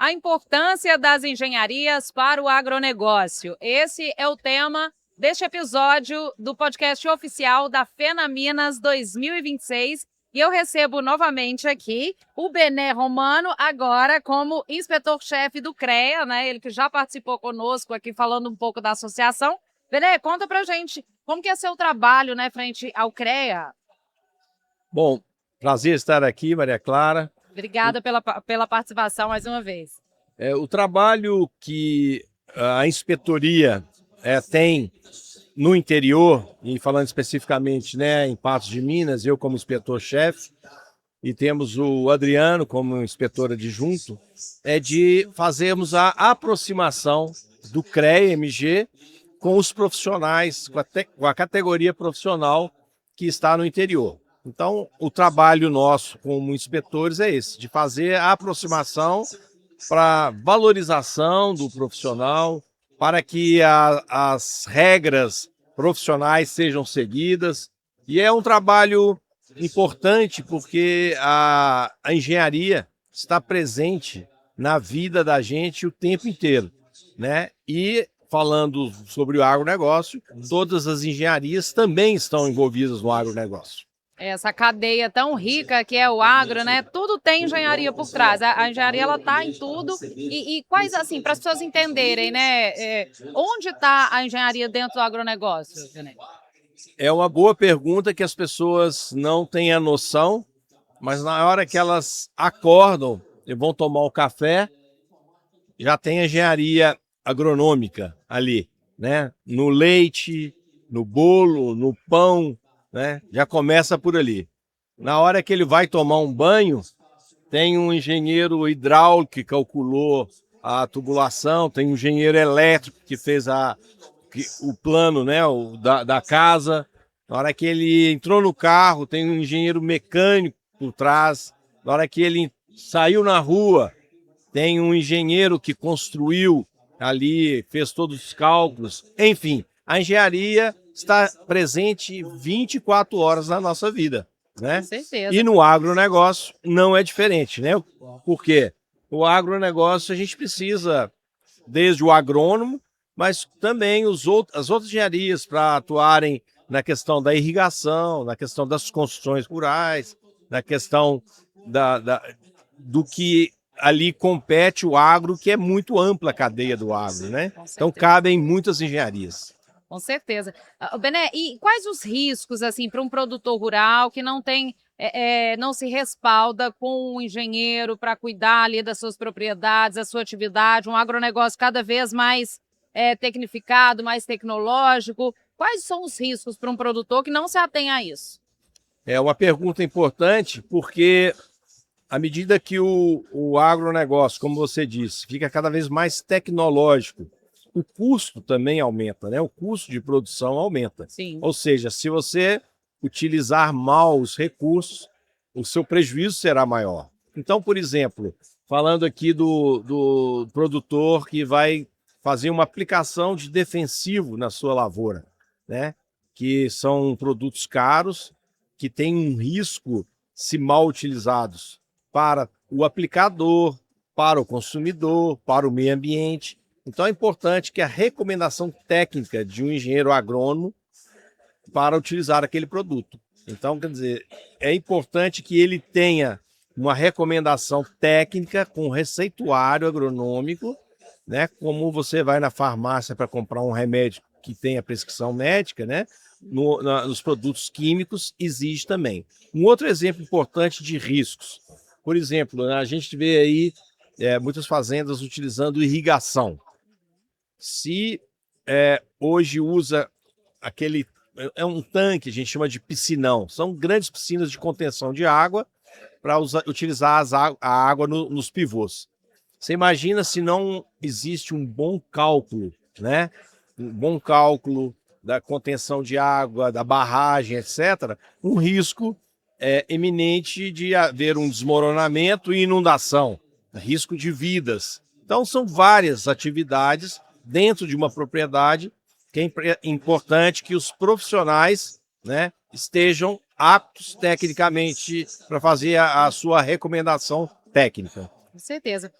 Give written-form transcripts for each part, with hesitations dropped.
A importância das engenharias para o agronegócio. Esse é o tema deste episódio do podcast oficial da Fena Minas 2026. E eu recebo novamente aqui o Bené Romano, agora como inspetor-chefe do CREA, né? Ele que já participou conosco aqui falando um pouco da associação. Bené, conta pra gente como que é seu trabalho, né, frente ao CREA. Bom, prazer estar aqui, Maria Clara. Obrigada pela participação mais uma vez. O trabalho que a inspetoria tem no interior, e falando especificamente, né, em Patos de Minas, eu como inspetor-chefe, e temos o Adriano como inspetor adjunto, é de fazermos a aproximação do CREA-MG com os profissionais, com a categoria profissional que está no interior. Então, o trabalho nosso como inspetores é esse, de fazer a aproximação para valorização do profissional, para que as regras profissionais sejam seguidas. E é um trabalho importante porque a engenharia está presente na vida da gente o tempo inteiro, né? E falando sobre o agronegócio, todas as engenharias também estão envolvidas no agronegócio. Essa cadeia tão rica que é o agro, né? Tudo tem engenharia por trás. A engenharia, ela tá em tudo. E quais, assim, para as pessoas entenderem, né? Onde está a engenharia dentro do agronegócio, Bené? É uma boa pergunta que as pessoas não têm a noção, mas na hora que elas acordam e vão tomar o café, já tem a engenharia agronômica ali, né? No leite, no bolo, no pão, né? Já começa por ali. Na hora que ele vai tomar um banho, tem um engenheiro hidráulico que calculou a tubulação, tem um engenheiro elétrico que fez o plano, né, da casa. Na hora que ele entrou no carro, tem um engenheiro mecânico por trás. Na hora que ele saiu na rua, tem um engenheiro que construiu ali, fez todos os cálculos. Enfim, a engenharia está presente 24 horas na nossa vida, né? Com certeza. E no agronegócio não é diferente, né? Por quê? O agronegócio a gente precisa, desde o agrônomo, mas também as outras engenharias para atuarem na questão da irrigação, na questão das construções rurais, na questão do que ali compete o agro, que é muito ampla a cadeia do agro, né? Então cabem muitas engenharias. Com certeza. Bené, e quais os riscos, assim, para um produtor rural que não tem, não se respalda com um engenheiro para cuidar ali das suas propriedades, da sua atividade, um agronegócio cada vez mais tecnificado, mais tecnológico? Quais são os riscos para um produtor que não se atém a isso? É uma pergunta importante, porque à medida que o agronegócio, como você disse, fica cada vez mais tecnológico, o custo também aumenta, né? O custo de produção aumenta. Sim. Ou seja, se você utilizar mal os recursos, o seu prejuízo será maior. Então, por exemplo, falando aqui do produtor que vai fazer uma aplicação de defensivo na sua lavoura, né? Que são produtos caros, que têm um risco, se mal utilizados, para o aplicador, para o consumidor, para o meio ambiente. Então é importante que a recomendação técnica de um engenheiro agrônomo para utilizar aquele produto. Então, quer dizer, é importante que ele tenha uma recomendação técnica com receituário agronômico, né? Como você vai na farmácia para comprar um remédio que tenha prescrição médica, né? Nos produtos químicos existe também. Um outro exemplo importante de riscos. Por exemplo, a gente vê aí muitas fazendas utilizando irrigação. Se hoje usa aquele... É um tanque, a gente chama de piscinão. São grandes piscinas de contenção de água para utilizar a água nos pivôs. Você imagina se não existe um bom cálculo, né? Um bom cálculo da contenção de água, da barragem, etc., um risco eminente de haver um desmoronamento e inundação, risco de vidas. Então, são várias atividades dentro de uma propriedade que é importante que os profissionais, né, estejam aptos tecnicamente para fazer a sua recomendação técnica. Com certeza.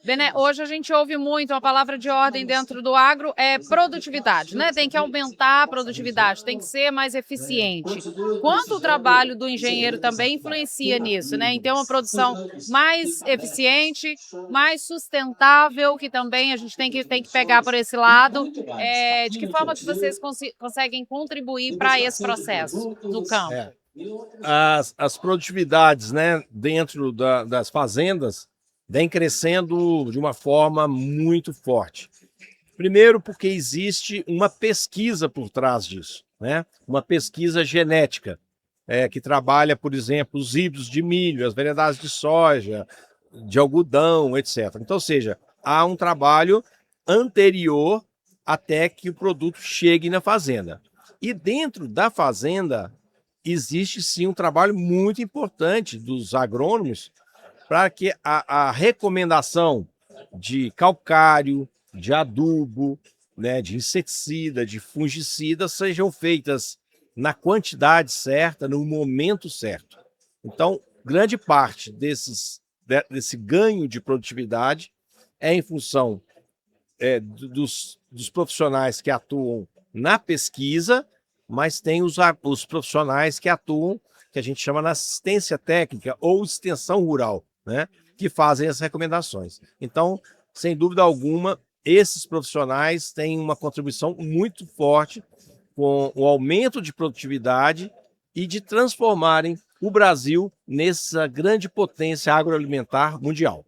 Bené, hoje a gente ouve muito uma palavra de ordem dentro do agro, é produtividade, né? Tem que aumentar a produtividade, tem que ser mais eficiente. Quanto o trabalho do engenheiro também influencia nisso, né? Em ter uma produção mais eficiente, mais sustentável, que também a gente tem que pegar por esse lado. De que forma que vocês conseguem contribuir para esse processo no campo? As produtividades, né, dentro das fazendas vem crescendo de uma forma muito forte. Primeiro porque existe uma pesquisa por trás disso, né? Uma pesquisa genética, que trabalha, por exemplo, os híbridos de milho, as variedades de soja, de algodão, etc. Então, ou seja, há um trabalho anterior até que o produto chegue na fazenda. E dentro da fazenda existe sim um trabalho muito importante dos agrônomos para que a recomendação de calcário, de adubo, né, de inseticida, de fungicida sejam feitas na quantidade certa, no momento certo. Então, grande parte desse ganho de produtividade é em função dos profissionais que atuam na pesquisa, mas tem os profissionais que atuam, que a gente chama na assistência técnica ou extensão rural, né, que fazem as recomendações. Então, sem dúvida alguma, esses profissionais têm uma contribuição muito forte com o aumento de produtividade e de transformarem o Brasil nessa grande potência agroalimentar mundial.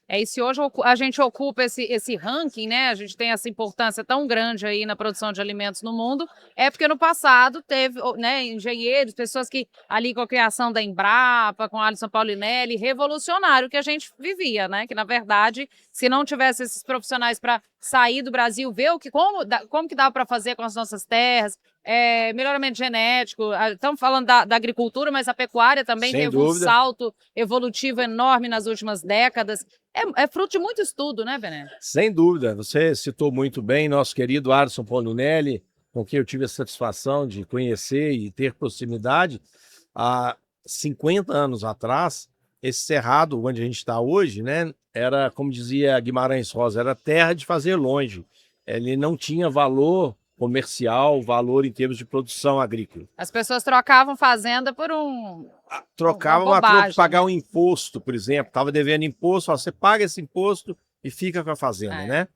E se hoje a gente ocupa esse ranking, né? A gente tem essa importância tão grande aí na produção de alimentos no mundo, é porque no passado teve, né, engenheiros, pessoas que ali com a criação da Embrapa, com Alisson Paulinelli, revolucionário que a gente vivia, né? Que na verdade, se não tivesse esses profissionais para sair do Brasil, ver como que dava para fazer com as nossas terras, melhoramento genético, estamos falando da agricultura, mas a pecuária também teve um salto evolutivo enorme nas últimas décadas. É fruto de muito estudo, né, Bené? Sem dúvida. Você citou muito bem nosso querido Alisson Paulinelli, com quem eu tive a satisfação de conhecer e ter proximidade. Há 50 anos atrás, esse cerrado onde a gente está hoje, né, era, como dizia Guimarães Rosa, era terra de fazer longe. Ele não tinha valor comercial, valor em termos de produção agrícola. As pessoas trocavam fazenda por trocavam a troca de pagar um imposto, por exemplo. Estava devendo imposto, você paga esse imposto e fica com a fazenda, né?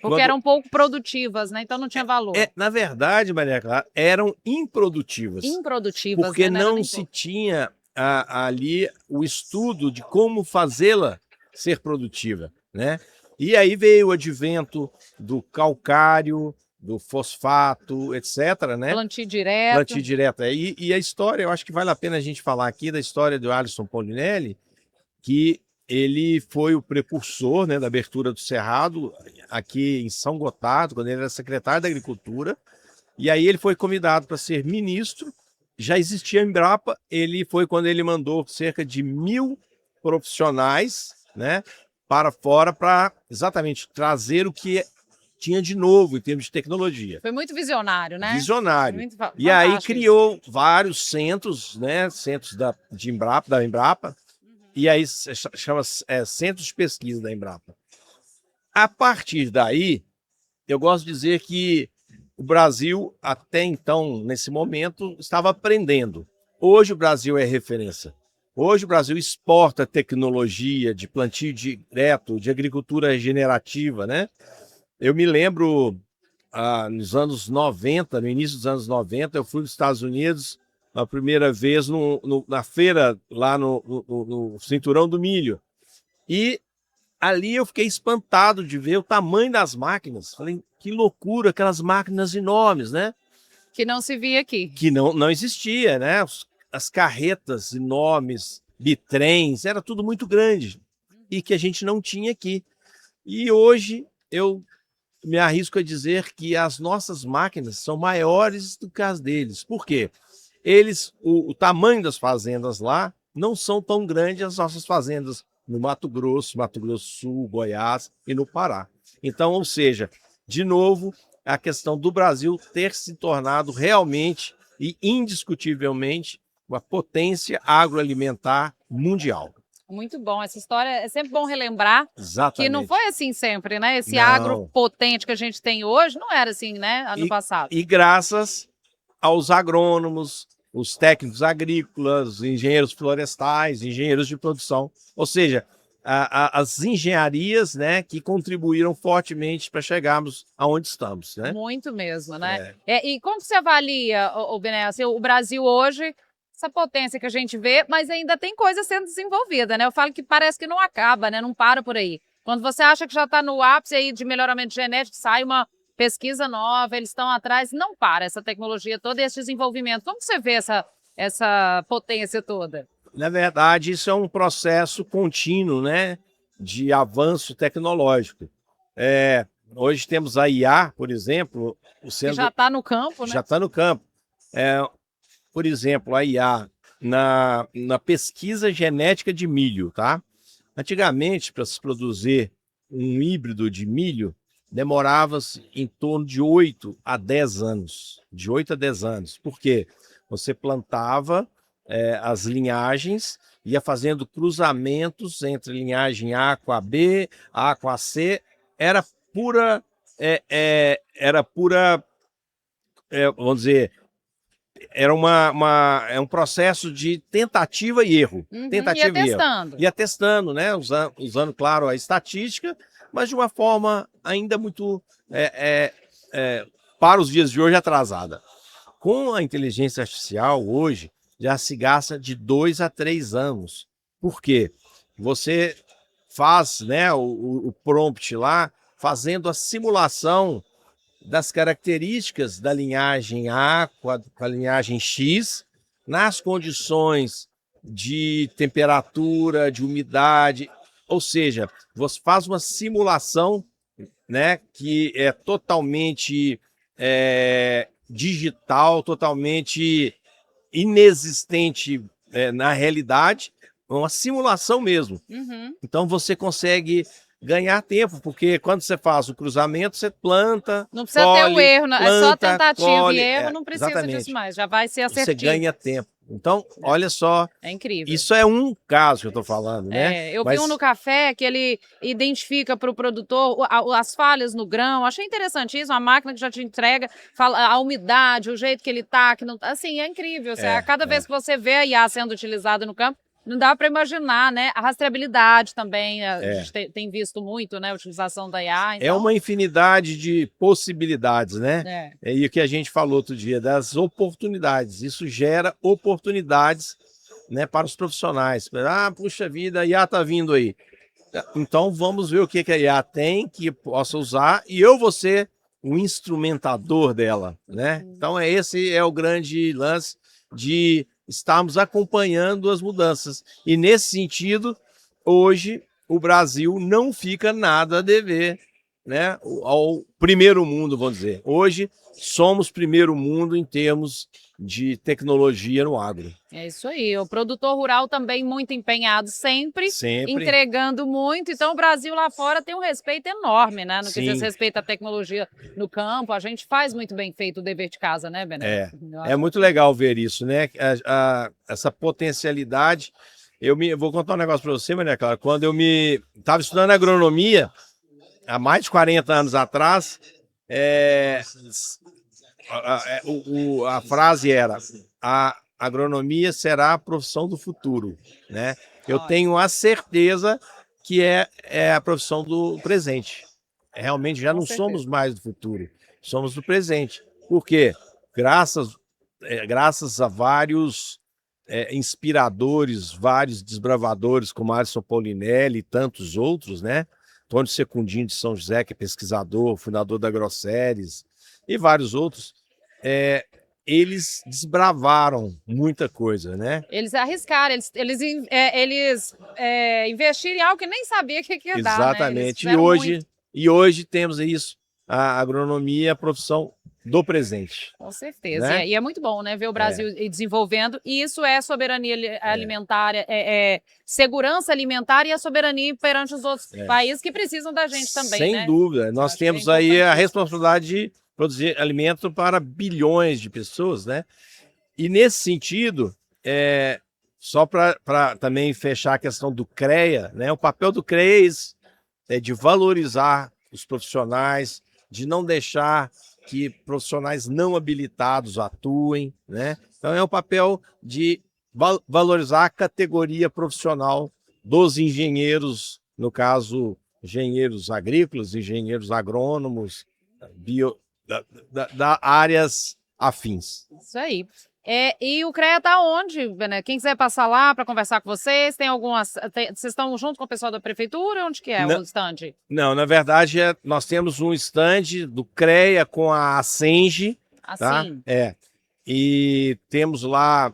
Porque eram pouco produtivas, né? Então não tinha valor. Na verdade, Maria Clara, eram improdutivas. Improdutivas, porque né? não se tinha ali o estudo de como fazê-la ser produtiva, né? E aí veio o advento do calcário, do fosfato, etc., né? Plantio direto. Plantio direto. E a história, eu acho que vale a pena a gente falar aqui da história do Alisson Paulinelli, que ele foi o precursor, né, da abertura do Cerrado aqui em São Gotardo, quando ele era secretário da Agricultura, e aí ele foi convidado para ser ministro. Já existia a Embrapa, ele foi quando ele mandou cerca de 1.000 profissionais, né, para fora para exatamente trazer o que tinha de novo em termos de tecnologia. Foi muito visionário, né? Visionário. E aí criou vários centros, né? Centros da Embrapa, e aí chama Centros de Pesquisa da Embrapa. A partir daí, eu gosto de dizer que o Brasil, até então, nesse momento, estava aprendendo. Hoje o Brasil é referência. Hoje o Brasil exporta tecnologia de plantio direto, de agricultura regenerativa, né? Eu me lembro, nos anos 90, no início dos anos 90, eu fui nos Estados Unidos a primeira vez na feira, lá no Cinturão do Milho. E ali eu fiquei espantado de ver o tamanho das máquinas. Falei, que loucura, aquelas máquinas enormes, né? Que não se via aqui. Que não existia, né? As carretas enormes, bitrens, era tudo muito grande. E que a gente não tinha aqui. E hoje eu me arrisco a dizer que as nossas máquinas são maiores do que as deles. Por quê? O tamanho das fazendas lá não são tão grandes as nossas fazendas no Mato Grosso do Sul, Goiás e no Pará. Então, ou seja, de novo, a questão do Brasil ter se tornado realmente e indiscutivelmente uma potência agroalimentar mundial. Muito bom. Essa história é sempre bom relembrar que não Exatamente. foi assim sempre, né? Esse Não. agro potente que a gente tem hoje não era assim, né? Ano passado. E graças aos agrônomos, os técnicos agrícolas, engenheiros florestais, engenheiros de produção, ou seja, as engenharias, né, que contribuíram fortemente para chegarmos aonde estamos, né? Muito mesmo, né? E como você avalia, o Bené, assim, o Brasil hoje, essa potência que a gente vê, mas ainda tem coisa sendo desenvolvida, né? Eu falo que parece que não acaba, né? Não para por aí. Quando você acha que já está no ápice aí de melhoramento genético, sai uma pesquisa nova, eles estão atrás, não para essa tecnologia toda e esse desenvolvimento. Como você vê essa potência toda? Na verdade, isso é um processo contínuo, né, de avanço tecnológico. Hoje temos a IA, por exemplo, Que já está no campo, né? já está no campo. Por exemplo, a IA na pesquisa genética de milho, tá? Antigamente, para se produzir um híbrido de milho, demorava-se em torno de 8 a 10 anos. De 8 a 10 anos. Por quê? Você plantava as linhagens, ia fazendo cruzamentos entre linhagem A com a B, A com a C. Era pura, vamos dizer, era um processo de tentativa e erro. Tentativa e erro. Ia testando, né? Usando, claro, a estatística, mas de uma forma ainda muito, para os dias de hoje, atrasada. Com a inteligência artificial, hoje, já se gasta de 2 a 3 anos. Por quê? Você faz, né, o prompt lá, fazendo a simulação das características da linhagem A com a linhagem X, nas condições de temperatura, de umidade, ou seja, você faz uma simulação, né, que é totalmente digital, totalmente inexistente na realidade, uma simulação mesmo. Então você consegue ganhar tempo, porque quando você faz o cruzamento, você planta, não precisa colhe, ter o erro, planta, é só tentativa colhe, e erro, não precisa exatamente. disso mais, já vai ser assertivo. Você ganha tempo. Então, olha só, é incrível. Isso é um caso que eu estou falando, né? Eu vi um no café que ele identifica para o produtor as falhas no grão. Achei interessantíssimo, a máquina que já te entrega, fala a umidade, o jeito que ele tá, que não tá. Assim, é incrível. Cada vez que você vê a IA sendo utilizada no campo, não dá para imaginar, né? A rastreabilidade também, a gente tem visto muito, né? A utilização da IA. Então... É uma infinidade de possibilidades, né? E o que a gente falou outro dia, das oportunidades. Isso gera oportunidades, né, para os profissionais. Puxa vida, a IA está vindo aí. Então vamos ver o que a IA tem que possa usar e eu vou ser o instrumentador dela, né? Então esse é o grande lance de estarmos acompanhando as mudanças. E nesse sentido, hoje o Brasil não fica nada a dever, né, ao primeiro mundo, vamos dizer. Hoje somos primeiro mundo em termos de tecnologia no agro. É isso aí, o produtor rural também muito empenhado, sempre entregando muito. Então o Brasil lá fora tem um respeito enorme, né? No que diz respeito à tecnologia no campo, a gente faz muito bem feito o dever de casa, né, Bené? É muito legal ver isso, né? Essa potencialidade. Eu vou contar um negócio para você, Maria Clara. Quando eu estava estudando agronomia, há mais de 40 anos atrás, a frase era: a agronomia será a profissão do futuro, né? Eu tenho a certeza que é a profissão do presente. Realmente já não somos mais do futuro, somos do presente. Por quê? Graças a vários inspiradores, vários desbravadores, como Alisson Paulinelli e tantos outros, né? Antônio Secundinho de São José, que é pesquisador, fundador da Grosseries, e vários outros, eles desbravaram muita coisa, né? Eles arriscaram, eles investiram em algo que nem sabia que ia dar, exatamente, né? E hoje temos isso, a agronomia, a profissão do presente. Com certeza, né? E é muito bom, né, ver o Brasil desenvolvendo, e isso é soberania alimentar, segurança alimentar e a soberania perante os outros países que precisam da gente também, Sem dúvida, nós temos aí a responsabilidade de produzir alimento para bilhões de pessoas, né? E nesse sentido, só para também fechar a questão do CREA, né? O papel do CREA é de valorizar os profissionais, de não deixar que profissionais não habilitados atuem, né? Então é o papel de valorizar a categoria profissional dos engenheiros, no caso, engenheiros agrícolas, engenheiros agrônomos, da áreas afins. Isso aí. E o CREA está onde, Bené? Quem quiser passar lá para conversar com vocês, vocês estão junto com o pessoal da prefeitura? Onde que é o stand? Não, na verdade, nós temos um stand do CREA com a Asenge, tá? E temos lá,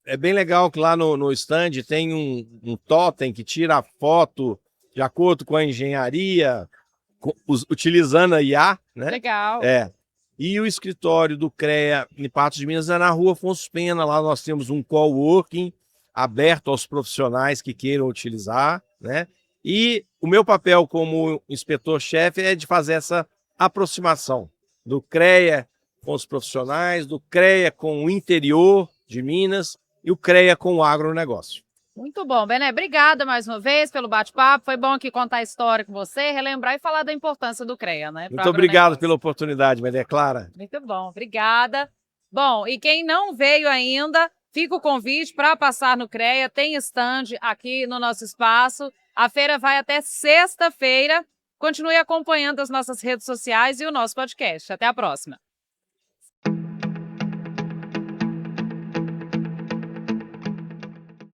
é bem legal que lá no stand tem um totem que tira a foto de acordo com a engenharia, utilizando a IA, né? Legal. E o escritório do CREA em Patos de Minas é na Rua Afonso Pena. Lá nós temos um coworking aberto aos profissionais que queiram utilizar, né? E o meu papel como inspetor-chefe é de fazer essa aproximação do CREA com os profissionais, do CREA com o interior de Minas e o CREA com o agronegócio. Muito bom, Bené. Obrigada mais uma vez pelo bate-papo. Foi bom aqui contar a história com você, relembrar e falar da importância do CREA, né? Muito obrigado pela oportunidade, Maria Clara. Muito bom, obrigada. Bom, e quem não veio ainda, fica o convite para passar no CREA. Tem stand aqui no nosso espaço. A feira vai até sexta-feira. Continue acompanhando as nossas redes sociais e o nosso podcast. Até a próxima.